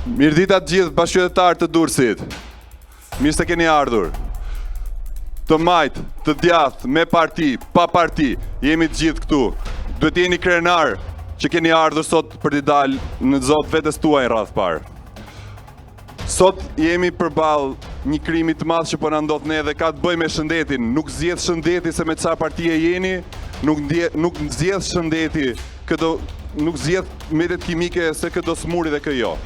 Mirëdita të gjithë bashkëqytetarë të Durrësit. Mirë se keni ardhur. Të majtë, të djathtë, me parti, pa parti, jemi të gjithë këtu. Duhet jeni krenar që keni ardhur sot për t'i dalë në zot vetes tuaj radh parë. Sot jemi përballë një krimi të madh që po na ndodh ne dhe ka të bëjë me shëndetin. Nuk zgjedh shëndeti se me çfarë partie jeni, nuk zgjedh shëndeti nuk zgjedh mjetet kimike se këdo smuri dhe kjo.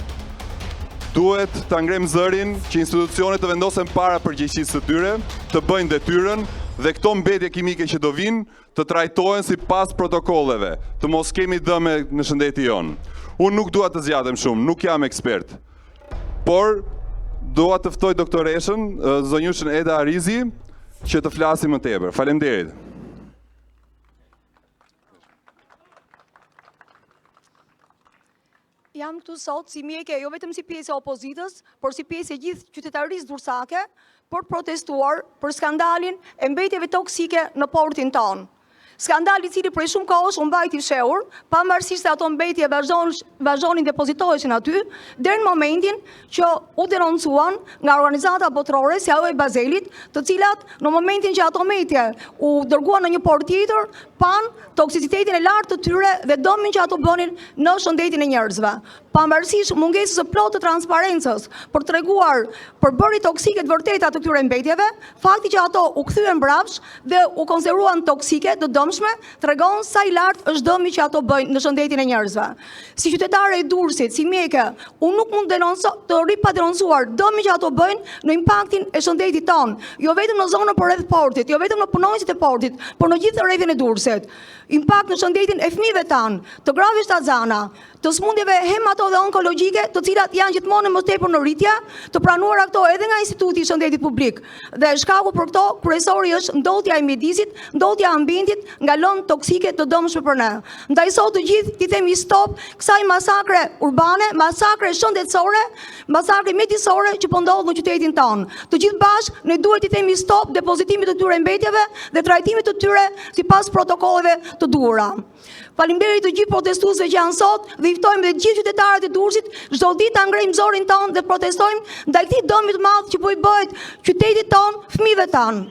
Duhet ta ngrem zërin që institucionet të vendosen para përgjegjësisë së tyre, të bëjnë detyrën dhe këto mbetje kimike që do vinë të trajtohen sipas protokolleve, të mos kemi dëme në shëndetin jon. Unë nuk dua të zgjatem shumë, nuk jam ekspert. Por dua të ftoj doktoreshën, zonjushën Eda Arizi, që të flasim më tepër. Faleminderit. Jam këtu sot si mjeke, jo vetëm si pjesë e opozitës, por si pjesë e gjithë qytetarisë durrësake për protestuar për skandalin e mbetjeve toksike në portin tonë. Skandali i cili prej shumë kohësh u mbajti fshehur, pavarësisht se ato mbetje vazhdonin depozitoheshin aty, deri në momentin që u denoncuan nga organizata botërore si ajo e Bazelit, të cilat në momentin që ato mbetje u dërguan në një port tjetër, pan toksicitetin e lartë të tyre dhe dëmin që ato bënin në shëndetin e njerëzve. Pavarësisht mungesës së plotë të transparencës për treguar përbërje toksike të vërteta të këtyre mbetjeve, fakti që ato u kthyen mbrapsht dhe u konsideruan toksike të dëmshme tregon sa i lartë është dëmi që ato bëjnë në shëndetin e njerëzve. Si qytetare e Durrësit, si mjeke, unë nuk mund të rri pa denoncuar dëmin që ato bëjnë në impaktin e shëndetit tonë, jo vetëm në zonën përreth portit, jo vetëm në punonjësit e portit, por në gjithë rrethin e Durrësit. Impakt në shëndetin e fëmijëve tanë, të gravisht azana, të smundjeve hemato dhe onkologjike, të cilat janë gjithmonë më tepër në rritje, të pranuara këto edhe nga Instituti i Shëndetit Publik. Dhe shkaku për këto kryesori është ndotja e mjedisit, ndotja e ambientit nga lëndë toksike të dëmshme për ne. Ndaj sot të gjithë t'i themi stop kësaj masakre urbane, masakre shëndetësore, masakre mjedisore që po ndodh në qytetin tonë. Të gjithë bashkë ne duhet t'i themi stop depozitimit të tyre mbetjeve dhe trajtimit të tyre sipas protokolleve të duhura. Faleminderit të gjithë protestuesve që janë sot dhe i ftojmë dhe gjithë qytetarët e Durrësit çdo ditë ta ngrejmë zorin tonë dhe protestojmë ndaj këtij dëmi të madh që po i bëhet qytetit tonë, fëmijëve tanë.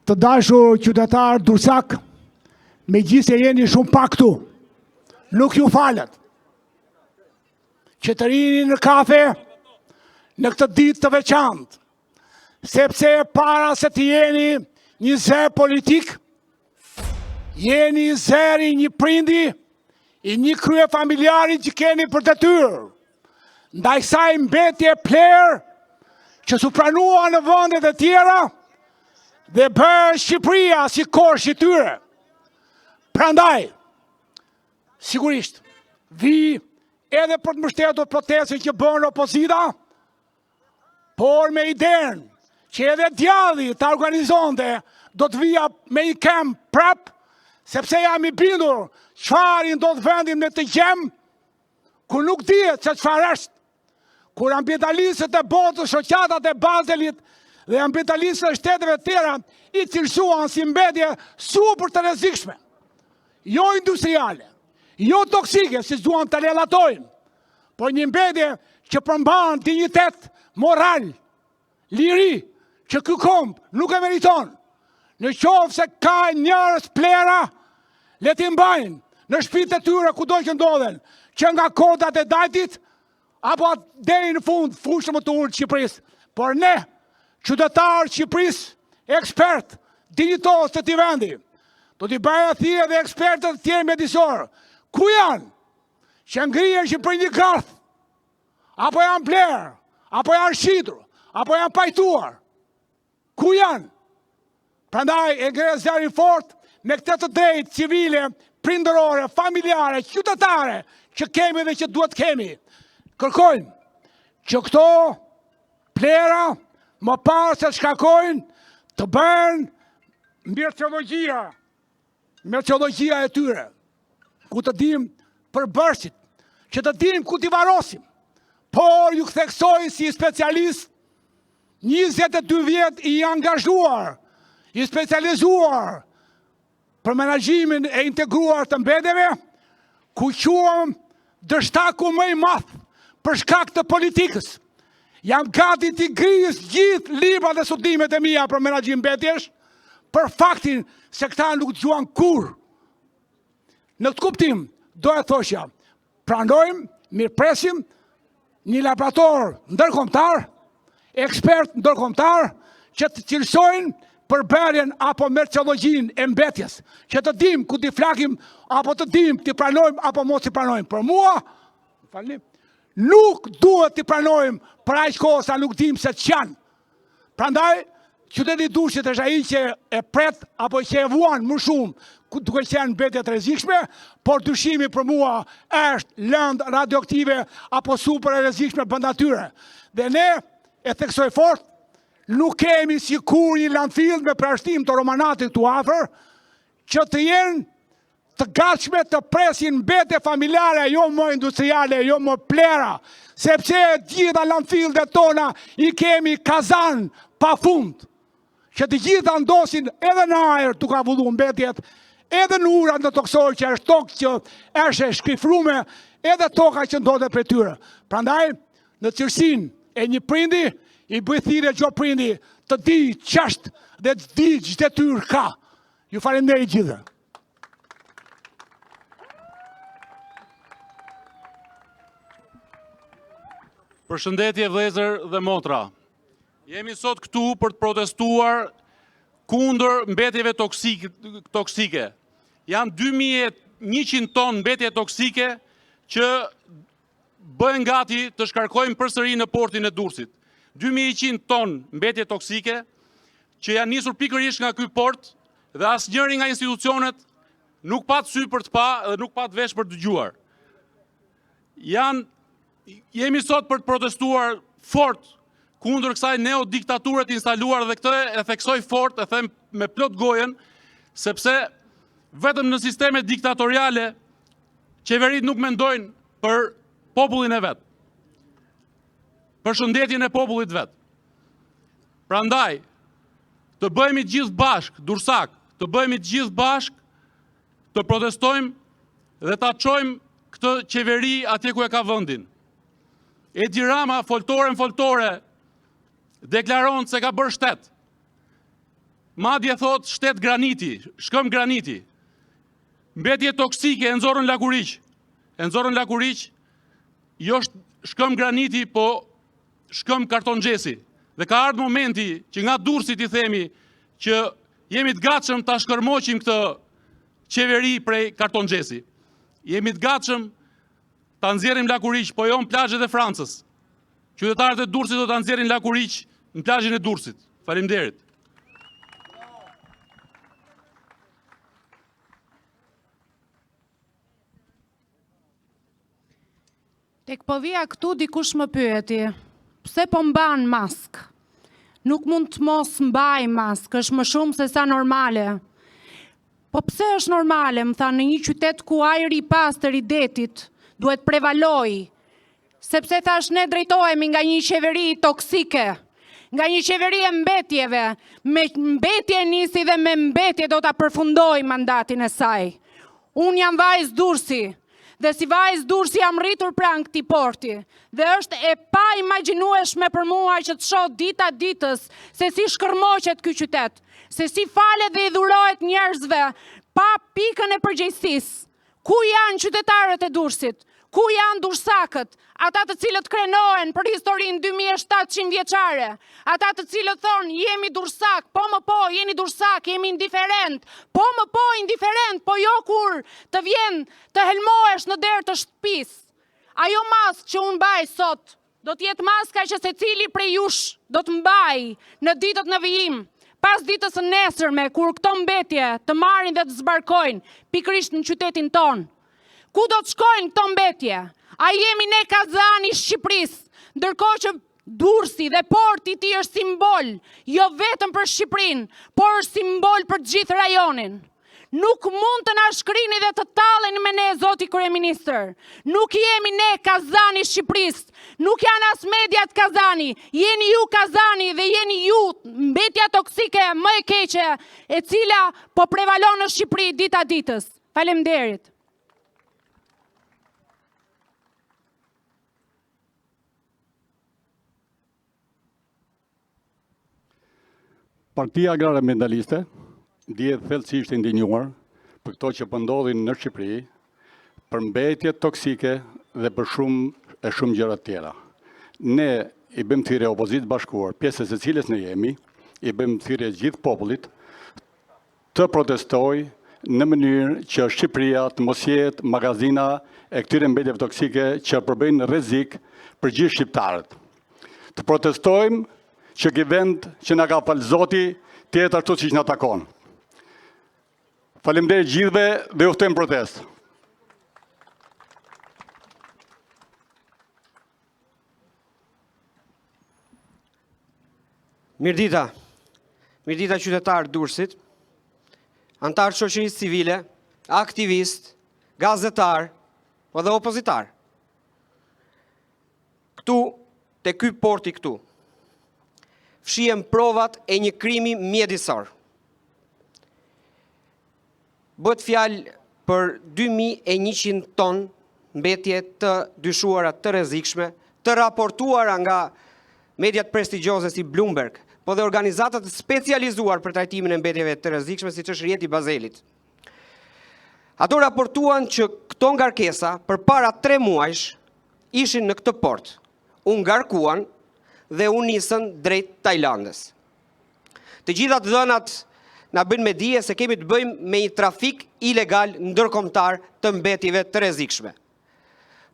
Të dashur qytetarë durrësak, megjithëse jeni shumë pak këtu, nuk ju falet që të rini në kafe në këtë ditë të veçantë, sepse para se të jeni një zer politik, jeni zeri një prindi i një krye familjari që keni për detyrë, ndaj kësaj mbetje plerë që su pranua në vendet e tjera dhe bërë Shqipëria si korshi i tyre. Prandaj, sigurisht, vi edhe për të mbështetur protestën që bën opozita, por me idenë që edhe djalli të organizonte do të vija me një kem prap, sepse jam i bindur çfarë do të vendim në të gjem, ku nuk dihet se çfarë është, kur ambientalistët e botës, shoqatat e Bazelit dhe ambientalistët e shteteve të tjera i cilësuan si mbetje super të rrezikshme, jo industriale, jo toksike, si duan të relatojnë, por një mbetje që përmban dinjitet moral, liri, që ky komb nuk e meriton. Në qoftë se ka njerëz plera, le t'i mbajnë në shtëpitë e tyre kudo që ndodhen, që nga kodat e Dajtit, apo deri në fund fushën më të ulët të Shqipërisë. Por ne, qytetarë Shqipërisë, ekspert, dinjitos të këtij vendi, do t'i bëjë thirrje dhe ekspertët e tjerë mjedisorë. Ku janë? Që ngrihen që për një garth, apo janë blerë, apo janë shitur, apo janë pajtuar. Ku janë? Prandaj e ngre zërin fort me këtë të drejtë civile, prindërore, familjare, qytetare, që kemi dhe që duhet kemi. Kërkojmë që këto plera më parë se shkakojnë të bëhen mërciologjia e tyre, ku të dim për bërshit, që të dim ku t'i varosim, por ju theksoj si specialist 22 vjet i angazhuar, i specializuar për menaxhimin e integruar të mbetjeve, ku quam dështaku më i madh për shkak të politikës. Jam gati t'i grijës gjithë librat dhe studimet e mia për menaxhim mbetjesh, për faktin se këta nuk dëgjuan kurrë. Në këtë kuptim, do e thoshja, pranojmë, mirëpresim një laborator ndërkombëtar, ekspert ndërkombëtar, që të cilësojnë përbërjen apo merceologjinë e mbetjes, që të dim ku t'i flakim, apo të dim t'i pranojmë apo mos t'i pranojmë. Për mua, nuk duhet t'i pranojmë për aq kohë sa nuk dim se ç'janë. Prandaj, qyteti i Durrësit është ai që e pret apo që e vuan më shumë duke qenë mbetje të rrezikshme, por dyshimi për mua është lëndë radioaktive apo super e rrezikshme brenda tyre. Dhe ne e theksoj fort, nuk kemi sikur një landfill me përshtim të Romanatit këtu afër, që të jenë të gatshme të presin mbetje familjare, jo më industriale, jo më plera, sepse gjitha landfillet tona i kemi kazan pa fund, që të gjitha ndosin edhe në ajër tuk avullu mbetjet, edhe në urat në toksoj që është tokë që është e shkifrume, edhe toka që ndodhe për tyre. Prandaj, në cilësin e një prindi, i bëj thirrje çdo prindi të di ç'është dhe të di ç'është detyrë ka. Ju falenderoj gjithë. Përshëndetje vëllezër dhe motra. Jemi sot këtu për të protestuar kundër mbetjeve toksike. Janë 2100 ton mbetje toksike që bëhen gati të shkarkojnë përsëri në portin e Durrësit. 2100 ton mbetje toksike që janë nisur pikërisht nga ky port dhe asnjëri nga institucionet nuk pat sy për të pa dhe nuk pat vesh për të dëgjuar. Jemi sot për të protestuar fort kundër kësaj neodiktature të instaluar dhe këtë e theksoj fort, e them me plot gojen, sepse vetëm në sisteme diktatoriale qeverit nuk mendojnë për popullin e vetë, për shëndetjen e popullit vetë. Prandaj, të bëhemi gjithë bashk, Durrësak, të bëhemi gjithë bashk, të protestojmë dhe ta çojmë këtë qeveri atje ku e ka vendin. Edi Rama foltore deklaron se ka bërë shtet. Madje thot shtet graniti, shkëm graniti. Mbetje toksike e nxorën Lakuriq. E nxorën Lakuriq, jo shkëm graniti, po shkëm kartonxhesi. Dhe ka ardhur momenti që nga Durrësit i themi që jemi të gatshëm ta shkërmoqim këtë qeveri prej kartonxhesi. Jemi të gatshëm ta nxjerrim Lakuriq, po jo në plazhet e Francës. Qytetarët e Durrësit do ta nxjerrin Lakuriq në plazhin e Durrësit. Faleminderit. Tek po vija këtu dikush më pyeti, pse po mban mask? Nuk mund të mos mbaj mask, është më shumë se sa normale. Po pse është normale, më tha, në një qytet ku ajri i pastër i detit duhet prevaloj, sepse thash ne drejtohemi nga një qeveri toksike, nga një qeveri e mbetjeve, me mbetje nisi dhe me mbetje do ta përfundoj mandatin e saj. Unë jam vajzë Durrësi, dhe si vajzë Durrësi jam rritur pranë këtij porti, dhe është e pa imagjinueshme për mua që të shoh dita ditës se si shkërmoqet ky qytet, se si falet dhe i dhurohet njerëzve pa pikën e përgjegjësisë. Ku janë qytetarët e Durrësit? Ku janë durrësakët? Ata të cilët krenohen për historinë 2700 vjeçare, ata të cilët thonë jemi durrësak, po më po, jeni durrësak, jemi indiferent, po më po, indiferent, po jo kur të vjen të helmohesh në derë të shtëpisë. Ajo maskë që unë mbaj sot, do t'jetë maska që secili prej jush do të mbaj në ditët në vijim, pas ditës së nesërme, kur këto mbetje të marrin dhe të zbarkojnë pikërisht në qytetin tonë. Ku do të shkojnë këto mbetje? A jemi ne Kazani Shqipërisë, ndërkohë që Durrësi dhe porti i tij është simbol, jo vetëm për Shqipërinë, por është simbol për të gjithë rajonin. Nuk mund të na shkrini dhe të talleni me ne, zoti kryeministër. Nuk jemi ne Kazani Shqipërisë, nuk janë as mediat Kazani, jeni ju Kazani dhe jeni ju mbetja toksike më e keqe e cila po prevalon në Shqipëri dita ditës. Faleminderit. Partia Agrare Ambientaliste dihet thellësisht indinjuar për këto që po ndodhin në Shqipëri, për mbetjet toksike dhe për shumë gjëra të tjera. Ne i bëjmë thirrje opozitës bashkuar, pjesës së cilës ne jemi, i bëjmë thirrje gjithë popullit të protestojë në mënyrë që Shqipëria të mos jetë magazina e këtyre mbetjeve toksike që përbëjnë rrezik për gjithë shqiptarët. Të protestojmë që ky vend që na ka falë Zoti të jetë ashtu siç na takon. Faleminderit gjithëve dhe u ftoj në protestë. Mirdita qytetar Durrësit, antar shoqërisë civile, aktivist, gazetar, po dhe opozitar. Këtu, te ky porti këtu, fshihen provat e një krimi mjedisor. Bëhet fjalë për 2100 ton mbetje të dyshuara të rrezikshme, të raportuara nga mediat prestigjioze si Bloomberg, po dhe organizatat specializuar për trajtimin e mbetjeve të rrezikshme, siç është Rjeti Bazelit. Ato raportuan që këto ngarkesa përpara 3 muajsh ishin në këtë port, u ngarkuan dhe u nisën drejt Tajlandës. Të gjitha të dhënat na bëjnë me dije se kemi të bëjmë me një trafik ilegal ndërkombëtar të mbetjeve të rrezikshme.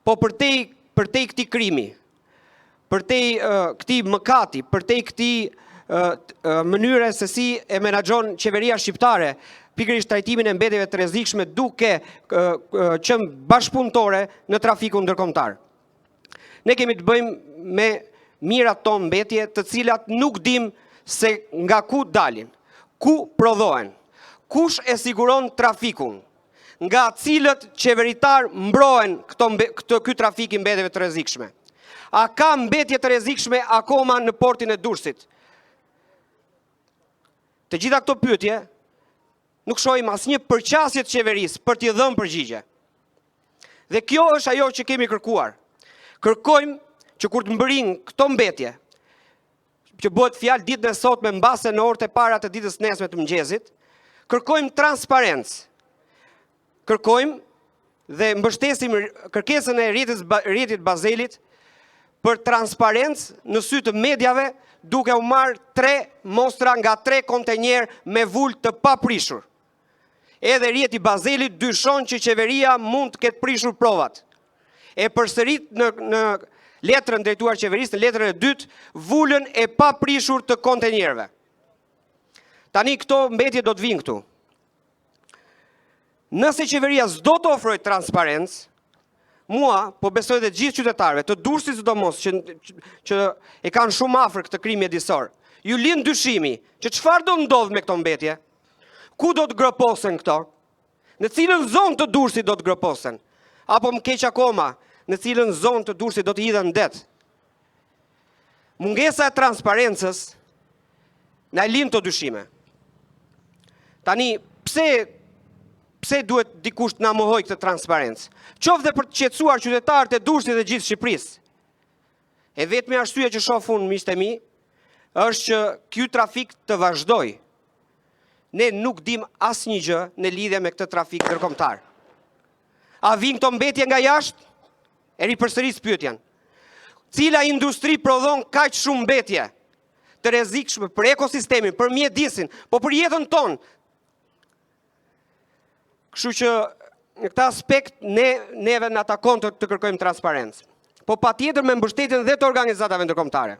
Po përtej këtij krimi, përtej këtij mëkati, përtej këtij mënyre se si e menaxhon qeveria shqiptare pikërisht trajtimin e mbetjeve të rrezikshme duke qenë bashkëpunëtore në trafikun ndërkombëtar. Ne kemi të bëjmë me mirat tonë mbetje të cilat nuk dim se nga ku dalin, ku prodhohen, kush e siguron trafikun, nga cilët qeveritar mbrohen ky trafik i mbetjeve të rrezikshme. A ka mbetje të rrezikshme akoma në portin e Durrësit? Të gjitha këto pyetje nuk shohim asnjë përqasje të qeverisë për t'i dhënë përgjigje. Dhe kjo është ajo që kemi kërkuar. Kërkojmë që kur të mbërin këto mbetje, që bëhet fjalë ditën e sotme mbase në orët e para të ditës nesme të mëngjesit, kërkojmë transparencë. Kërkojmë dhe mbështesim kërkesën e Rjetit Bazelit për transparencë në sy të mediave, duke u marrë 3 mostra nga 3 kontenjer me vulë të paprishur. Edhe Rjeti Bazelit dyshon që qeveria mund të ketë prishur provat. E përsërit në letrën drejtuar qeverisë, në letrën e 2, vulën e paprishur të kontenjerëve. Tani këto mbetje do të vinë këtu. Nëse qeveria s'do të ofrojë transparencë, mua, po besoj dhe gjithë qytetarëve, të Durrësit sidomos që e kanë shumë afër këtë krim mjedisor, ju lind dyshimi që çfarë do ndodh me këto mbetje? Ku do të groposen këto? Në cilën zonë të Durrësit do të groposen? Apo më keq akoma, në cilën zonë të Durrësit do të hidhen në det? Mungesa e transparencës na lind të dyshime. Tani, pse duhet dikush të na mohojë këtë transparencë? Qoftë për të qetësuar qytetarët e Durrësit dhe gjithë Shqipërisë. E vetmi arsye që shoh unë, miqtë e mi, është që ky trafik të vazhdojë. Ne nuk dim asnjë gjë në lidhje me këtë trafik ndërkombëtar. A vijnë këto mbetje nga jashtë? E ripërsëris pyetjen. Cila industri prodhon kaq shumë mbetje të rrezikshme për ekosistemin, për mjedisin, po për jetën tonë? Kështu që në këtë aspekt neve na takon të kërkojmë transparencë. Po patjetër me mbështetjen dhe të organizatave ndërkombëtare.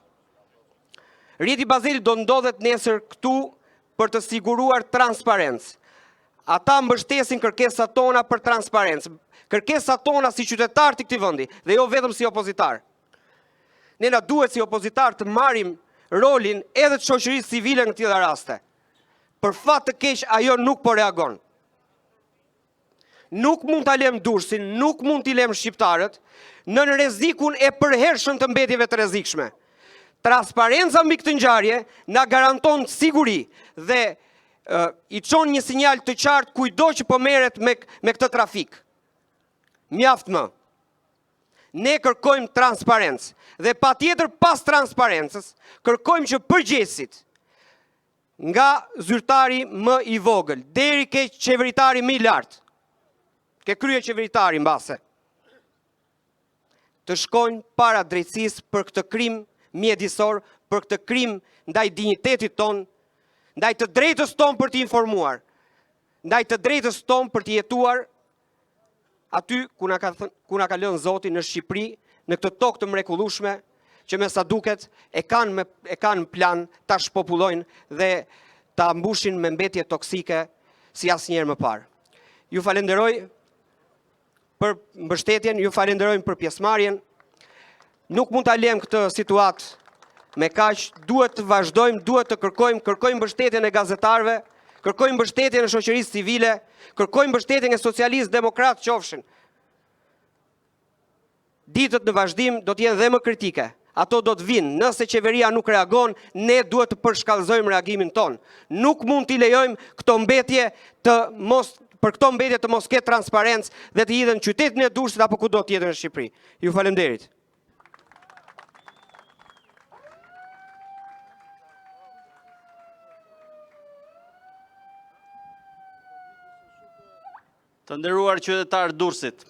Rjeti Bazelit do ndodhet nesër këtu për të siguruar transparencë. Ata mbështesin kërkesat tona për transparencë. Kërkesat tona si qytetar të këtij vendi dhe jo vetëm si opozitar. Ne na duhet si opozitar të marrim rolin edhe të shoqërisë civile në këto raste. Për fat të keq ajo nuk po reagon. nuk mund ta lëm Durrësin, nuk mund t'i lëm shqiptarët në rrezikun e përhershëm të mbetjeve të rrezikshme. Transparenca mbi këtë ngjarje na garanton siguri dhe i çon një sinjal të qartë kujdo që po merret me këtë trafik. Mjaft më. Ne kërkojmë transparencë dhe patjetër pas transparencës kërkojmë që përgjegjësit nga zyrtari më i vogël deri ke qeveritari më i lartë, ke krye qeveritari mbase, të shkojnë para drejtësisë për këtë krim mjedisor, për këtë krim ndaj dinjitetit ton, ndaj të drejtës ton për t'i informuar, ndaj të drejtës ton për t'i jetuar aty ku na ka lënë Zoti në Shqipëri, në këtë tokë të mrekullueshme që me sa duket e kanë plan ta shpopullojnë dhe ta mbushin me mbetje toksike si asnjëherë më parë. Ju falenderoj për mbështetjen, ju falenderoj për pjesëmarrjen. Nuk mund ta lëm këtë situatë me kaq, duhet të vazhdojmë, duhet të kërkojmë mbështetjen e gazetarëve, kërkojmë mbështetjen e shoqërisë civile, kërkojmë mbështetjen e socialistë demokratë qofshin. Ditët në vazhdim do të jenë dhe më kritike. Ato do të vinë, nëse qeveria nuk reagon, ne duhet të përshkallëzojmë reagimin ton. Nuk mund t'i lejojmë për këto mbetje të mos ketë transparencë dhe të hidhen qytetin e Durrësit apo kudo tjetër në Shqipëri. Ju falenderit. Të nderuar qytetarë Durrësit,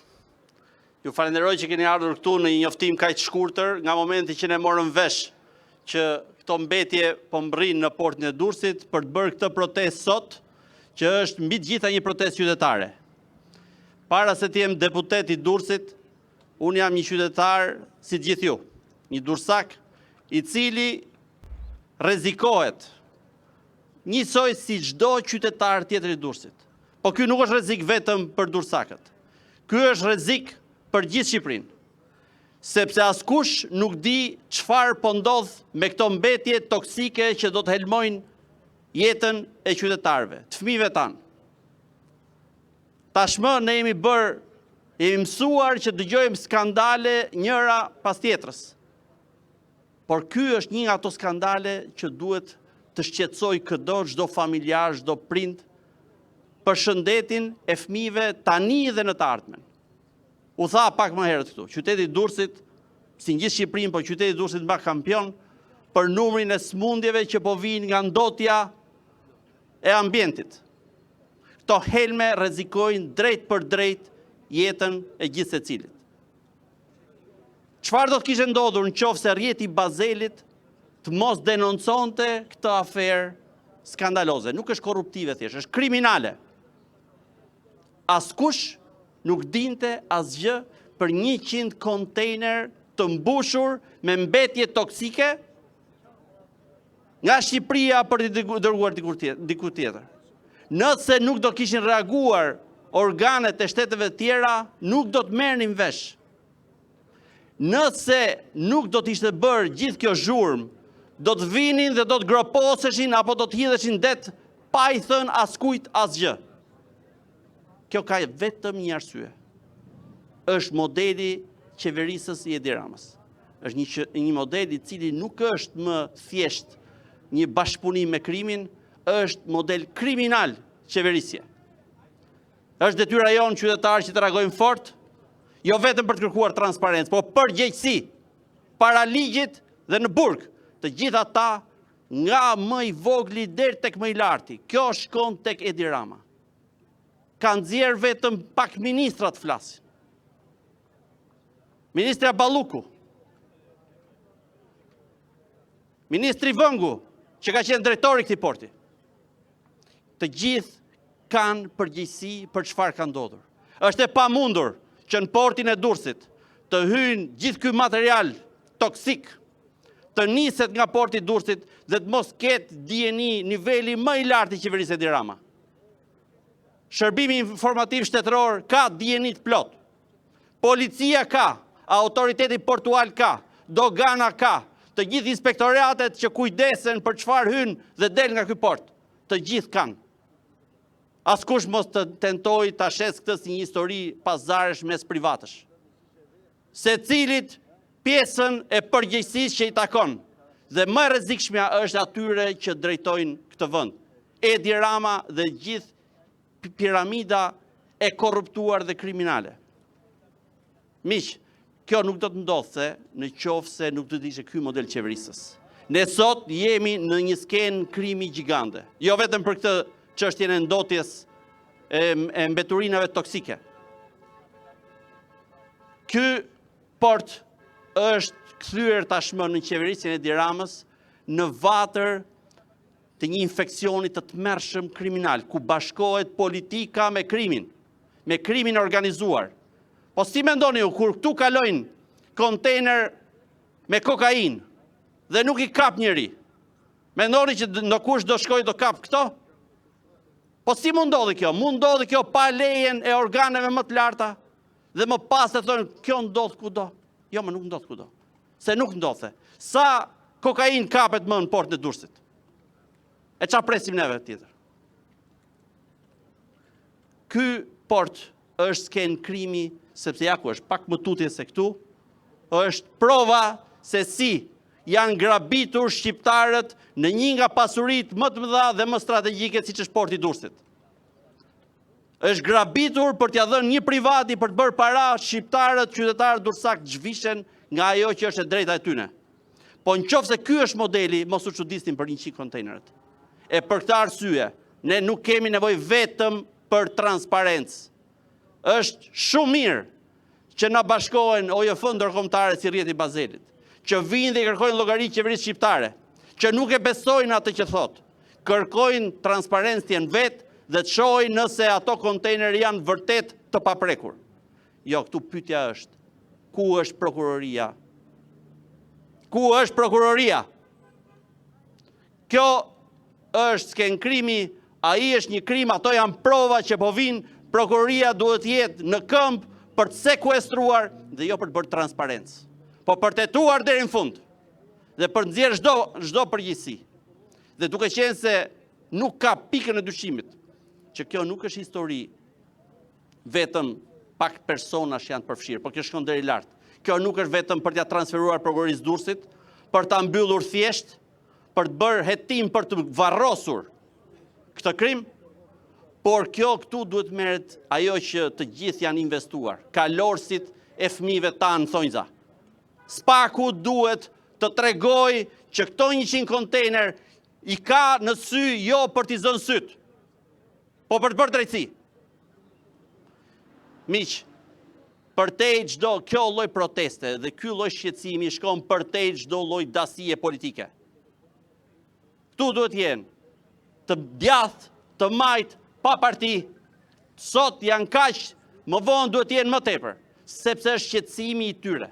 ju falenderoj që keni ardhur këtu në një njoftim kaq të shkurtër nga momenti që ne morëm vesh që këto mbetje po mbërrin në portin e Durrësit për të bërë këtë protestë sot, që është mbi të gjitha një protestë qytetare. Para se të jem deputet i Durrësit, unë jam një qytetar si të gjithë ju, një durrësak i cili rrezikohet njësoj si çdo qytetar tjetër i Durrësit. Po ky nuk është rrezik vetëm për durrësakët. Ky është rrezik për gjithë Shqipërinë. Sepse askush nuk di çfarë po ndodh me këto mbetje toksike që do të helmojnë jetën e qytetarëve, të fëmijëve tanë. Tashmë ne jemi mësuar që dëgjojmë skandale njëra pas tjetrës. Por ky është një nga ato skandale që duhet të shqetësoj çdo familjar, çdo prind për shëndetin e fëmijëve tani dhe në të ardhmen. U tha pak më herët këtu, qyteti i Durrësit, si në gjithë Shqipërinë, po qyteti i Durrësit mba kampion për numrin e smundjeve që po vijnë nga ndotja e ambientit. Këto helme rrezikojnë drejt për drejt jetën e gjithë secilit. Çfarë do të kishte ndodhur nëse rrjeti i Bazelit të mos denonconte këtë aferë skandaloze? Nuk është korruptive thjesht, është kriminale. Askush nuk dinte asgjë për 100 kontejner të mbushur me mbetje toksike nga Shqipëria për të dërguar diku tjetër. Nëse nuk do kishin reaguar organet e shteteve tjera, nuk do të merrnin vesh. Nëse nuk do të ishte bërë gjithë kjo zhurmë, do të vinin dhe do të groposeshin apo do të hidheshin det pa i thënë askujt asgjë. Kjo ka vetëm një arsye. Është modeli qeverisës i Edi Ramës. Është një model i cili nuk është më thjesht një bashkëpunim me krimin, është model kriminal qeverisje. Është detyra jonë qytetarë që të reagojmë fort, jo vetëm për të kërkuar transparencë, por përgjegjësi para ligjit dhe në burg, të gjitha ata nga më i vogli deri tek më i larti. Kjo shkon tek Edi Rama. Ka nxjerrë vetëm pak ministrat flasin. Ministri Balluku, Ministri Vëngu, që ka qenë drejtori i këtij porti. Të gjithë kanë përgjegjësi për çfarë ka ndodhur. Është e pamundur që në portin e Durrësit të hyjnë gjithë ky material toksik, të niset nga porti i Durrësit dhe të mos ketë dieni niveli më i lartë i qeverisë Edi Rama. Shërbimi informativ shtetëror ka dieni të plot. Policia ka, autoriteti portual ka, dogana ka, të gjithë inspektoratet që kujdesen për çfarë hyn dhe del nga ky port, të gjithë kanë. Askush mos të tentoj të ashes këtë si një histori pazaresh mes privatësh. Se cilit pjesën e përgjegjësisë që i takon, dhe më rrezikshmja është atyre që drejtojnë këtë vend. Edi Rama dhe gjithë piramida e korruptuar dhe kriminale. Miq, kjo nuk do të ndodhte në qoftë se nuk do të ishte ky model qeverisës. Ne sot jemi në një skenë krimi gjigande. Jo vetëm për këtë çështjen e ndotjes e mbeturinave toksike. Ky port është kthyer tashmë në qeverisjen e Edi Ramës në vatër të një infeksioni të tmerrshëm kriminal, ku bashkohet politika me krimin organizuar. Po si mendoni ju, kur këtu kalojnë kontejner me kokainë dhe nuk i kap njëri, mendoni që në kush do shkoj do kap këto? Po si mund ndodhi kjo? Mund ndodhi kjo pa lejen e organeve më të larta dhe më pas të thonë kjo ndodh kudo. Jo, më nuk ndodh kudo. Se nuk ndodhe. Sa kokainë kapet më në portën e Durrësit? E qa presim neve tjetër? Ky port është skenë krimi, sepse ja ku është pak më tutje se këtu, është prova se si janë grabitur shqiptarët në një nga pasuritë më të mëdha dhe më strategjike siç është porti i Durrësit. Është grabitur për t'ia dhënë një privati për të bërë para, shqiptarët, qytetarët durrësak zhvishen nga ajo që është e drejta e tyre. Po nëse ky është modeli, mos u çuditni për 100 kontejnerët. E për këtë arsye, ne nuk kemi nevojë vetëm për transparencë. Është shumë mirë që na bashkohen OJF ndërkombëtare si rrjeti i Bazelit, që vinë dhe i kërkojnë llogari qeverisë shqiptare, që nuk e besojnë atë që thotë, kërkojnë transparencën vetë dhe të shohin nëse ato kontejner janë vërtet të paprekur. Jo, këtu pyetja është, ku është prokuroria? Ku është prokuroria? Kjo është skenë krimi, ai është një krim, ato janë prova që po vinë, prokuroria duhet jetë në këmbë për të sekuestruar dhe jo për të bërë transparencë. Po për të hetuar deri në fund dhe për të nxjerrë çdo përgjegjësi. Dhe duke qenë se nuk ka pikën e dyshimit që kjo nuk është histori vetëm pak personash janë përfshirë, por kjo shkon deri lart. Kjo nuk është vetëm për t'ia transferuar prokurorisë Durrësit, për ta mbyllur thjesht, për të bërë hetim për të varrosur këtë krim, por kjo këtu duhet merret ajo që të gjithë janë investuar, kalorësit e fëmijëve tanë thonjza. Spaku duhet të tregoj që këto 100 kontejner i ka në sy jo për t'i zënë syt, po për të bërë drejtësi. Miq, përtej çdo kjo lloj proteste dhe ky lloj shqetësimi shkon përtej çdo lloj dasie politike. Këtu duhet jenë të djathtë, të majtë, pa parti, sot janë kaq, më vonë duhet jenë më tepër, sepse është shqetësimi i tyre.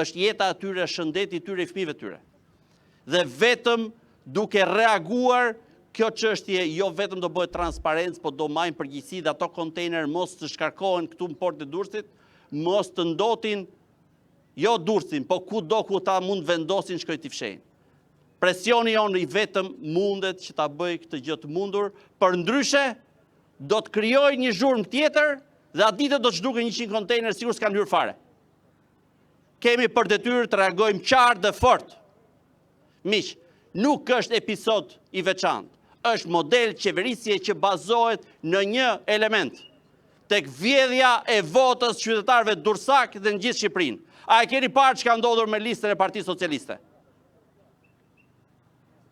Është jeta e tyre, shëndeti i tyre, i fëmijëve tyre. Dhe vetëm duke reaguar kjo çështje jo vetëm do bëhet transparencë, po do marrin përgjegjësi dhe ato kontejner mos të shkarkohen këtu në portën e Durrësit, mos të ndotin jo Durrësin, po kudo ku ta mund vendosin shkoj t'i fshehin. Presioni jonë i vetëm mundet që ta bëj këtë gjë të mundur, për ndryshe do të krijojë një zhurmë tjetër dhe atë ditë do të zhduken 100 kontejner sikur s'kan hyrë fare. Kemi për detyrë të reagojmë qartë dhe fort. Miq, nuk është episod i veçantë, është model qeverisje që bazohet në një element, tek vjedhja e votës qytetarëve durrësak dhe në gjithë Shqipërinë. A e keni parë çka ndodhur me listën e Partisë Socialiste?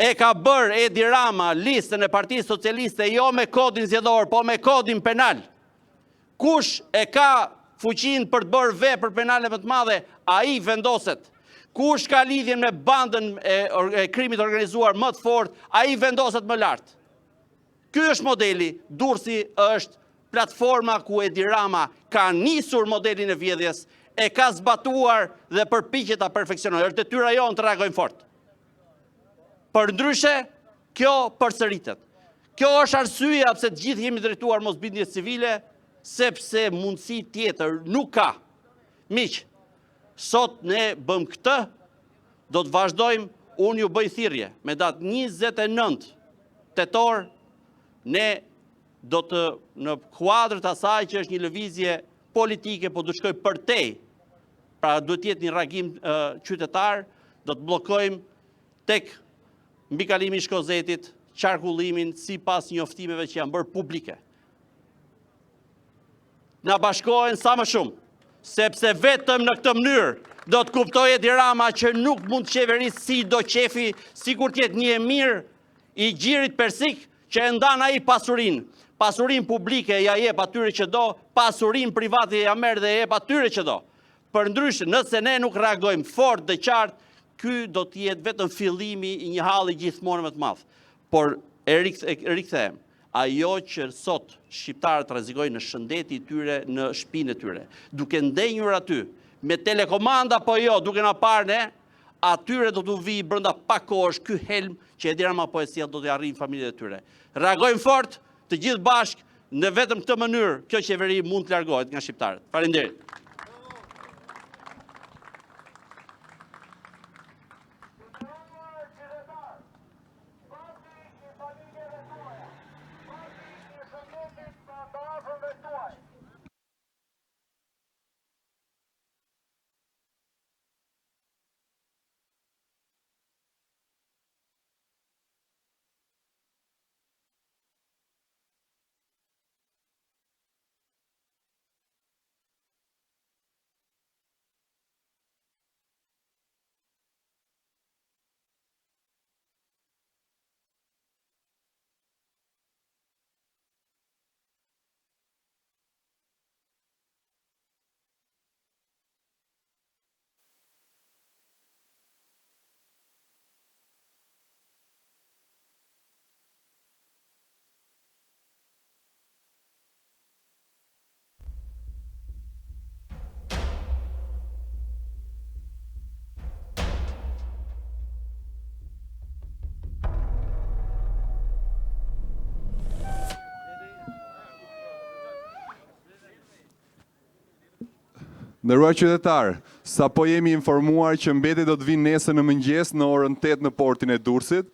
E ka bërë Edi Rama listën e Partisë Socialiste jo me kodin zgjedhor, po me kodin penal. Kush e ka fuqinë për të bërë vepër penale më të madhe, ai vendoset. Kush ka lidhjen me bandën e krimit organizuar më të fortë, ai vendoset më lart. Ky është modeli, Durrësi është platforma ku Edi Rama ka nisur modelin e vjedhjes, e ka zbatuar dhe përpiqet ta perfeksionojë. Është detyra jonë të reagojmë fort. Për ndryshe, kjo përsëritet. Kjo është arsyeja pse të gjithë jemi drejtuar mosbindjes civile, sepse mundësi tjetër nuk ka. Miq, sot ne bëm këtë, do të vazhdojmë, unë ju bëj thirrje, me datë 29 tetor, ne do të në kuadrët asaj që është një lëvizje politike, po do shkoj përtej, pra duhet jetë një reagim qytetar, do të bllokojmë tek mbikalimi i Shkozetit, qarkullimin sipas njoftimeve që janë bërë publike. Na bashkohen sa më shumë, sepse vetëm në këtë mënyrë do të kuptojë Edi Rama që nuk mund të qeverisë si do qefi, sikur të jetë një emir i gjirit persik që e ndan ai pasurinë. Pasurinë publike ja jep atyre që do, pasurinë private ja merr dhe ja jep atyre që do. Përndryshe, nëse ne nuk reagojmë fort dhe qartë, ky do të jetë vetëm fillimi i një halli gjithmonë më të madh. Por e rikthehem, ajo që sot shqiptarët rrezikojnë në shëndeti i tyre, në shtëpinë e tyre, duke ndenjur aty me telekomanda apo jo, duke na parë ne, atyre do të vi brenda pak kohësh ky helm që Edi Rama po e sjell do t'i arrijnë familjet e tyre. Reagojmë fort, të gjithë bashkë, në vetëm këtë mënyrë kjo qeveri mund të largohet nga shqiptarët. Faleminderit. Nderuar qytetar, sapo jemi informuar që mbetjet do të vinë nesër në mëngjes në orën 8 në portin e Durrësit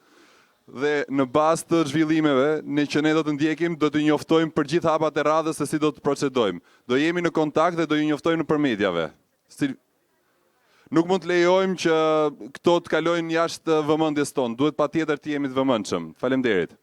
dhe në bazë të zhvillimeve që ne do të ndjekim, do të njoftojmë për gjithë hapat e radhës se si do të procedojmë. Do jemi në kontakt dhe do ju njoftojmë nëpër mediave. Nuk mund të lejojmë që këto të kalojnë jashtë vëmendjes tonë. Duhet patjetër të jemi të vëmendshëm. Faleminderit.